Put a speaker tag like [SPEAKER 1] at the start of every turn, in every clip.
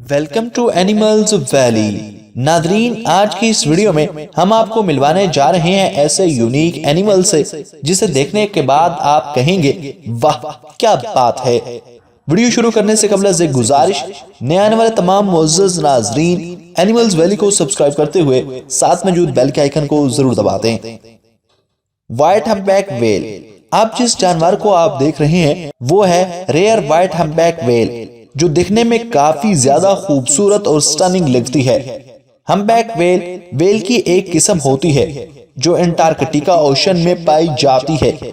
[SPEAKER 1] Welcome to animals valley. नादरीन, आज की इस वीडियो में हम आपको मिलवाने जा रहे हैं ऐसे यूनिक एनिमल से जिसे देखने के बाद आप कहेंगे वाह क्या बात है। वीडियो शुरू करने से कबल एक गुजारिश, नए आने वाले तमाम मुअज़्ज़ज़ नाज़रीन एनिमल्स वैली को सब्सक्राइब करते हुए साथ मौजूद बेल के आइकन को जरूर दबा दें। White humpback whale. आप जिस जानवर को आप देख रहे हैं वो है रेयर व्हाइट हम्पबैक व्हेल, जो दिखने में काफी ज्यादा खूबसूरत और स्टनिंग लगती है। हम्पबैक व्हेल की एक किस्म होती है जो अंटार्कटिका ओशन में पाई जाती है,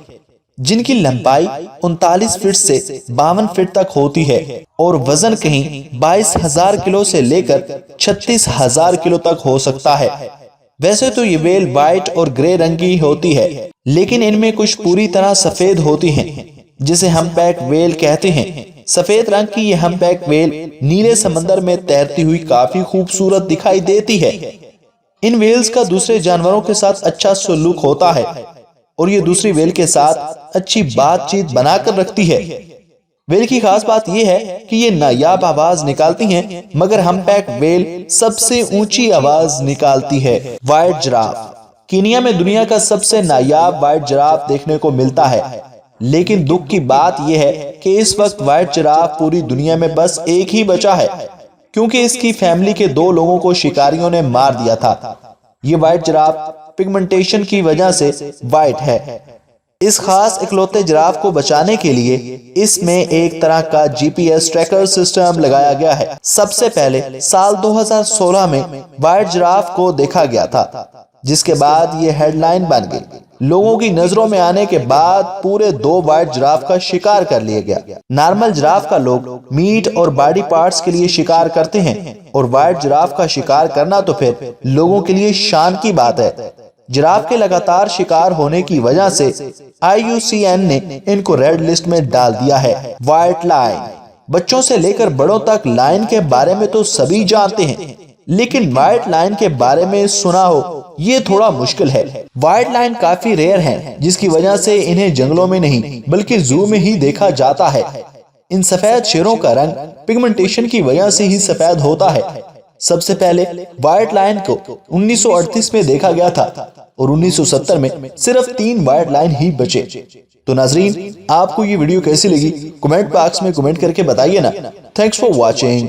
[SPEAKER 1] जिनकी लंबाई 39 फीट से 52 फीट तक होती है और वजन कहीं 22,000 किलो से लेकर 36,000 किलो तक हो सकता है। वैसे तो ये व्हेल व्हाइट और ग्रे रंग की होती है, लेकिन इनमें कुछ पूरी तरह सफेद होती हैं, जिसे हम्पबैक व्हेल कहते हैं। सफेद रंग की यह हम्पबैक व्हेल नीले समंदर में तैरती हुई काफी खूबसूरत दिखाई देती है। इन व्हेल्स का दूसरे जानवरों के साथ अच्छा सलूक होता है और ये दूसरी व्हेल के साथ अच्छी बातचीत बनाकर रखती है। व्हेल की खास बात यह है कि ये नायाब आवाज निकालती हैं, मगर हम्पबैक व्हेल सबसे ऊंची आवाज निकालती है। White giraffe. कीनिया में दुनिया का सबसे नायाब व्हाइट जिराफ देखने को मिलता है, लेकिन दुख की बात यह है कि इस वक्त व्हाइट जिराफ पूरी दुनिया में बस एक ही बचा है, क्योंकि इसकी फैमिली के 2 लोगों को शिकारियों ने मार दिया था। ये व्हाइट जिराफ पिगमेंटेशन की वजह से व्हाइट है। इस खास इकलौते जिराफ को बचाने के लिए इसमें एक तरह का GPS ट्रैकर सिस्टम लगाया गया है। सबसे पहले साल 2016 में व्हाइट जिराफ को देखा गया था, जिसके बाद ये हेडलाइन बन गई। लोगों की नजरों में आने के बाद पूरे 2 व्हाइट जिराफ का शिकार कर लिया गया। नॉर्मल जिराफ का लोग मीट और बॉडी पार्ट्स के लिए शिकार करते हैं, और व्हाइट जिराफ का शिकार करना तो फिर लोगों के लिए शान की बात है। जिराफ के लगातार शिकार होने की वजह से IUCN ने इनको रेड लिस्ट में डाल दिया है। White lion. बच्चों से लेकर बड़ों तक लायन के बारे में तो सभी जानते हैं, लेकिन व्हाइट लायन के बारे में सुना हो ये थोड़ा मुश्किल है। व्हाइट लायन काफी रेयर हैं, जिसकी वजह से इन्हें जंगलों में नहीं बल्कि जू में ही देखा जाता है। इन सफेद शेरों का रंग पिगमेंटेशन की वजह से ही सफेद होता है। सबसे पहले व्हाइट लायन को 1938 में देखा गया था और 1970 में सिर्फ 3 व्हाइट लायन ही बचे। तो नाजरीन, आपको ये वीडियो कैसी लगी कमेंट बॉक्स में कमेंट करके बताइए ना। Thanks for watching.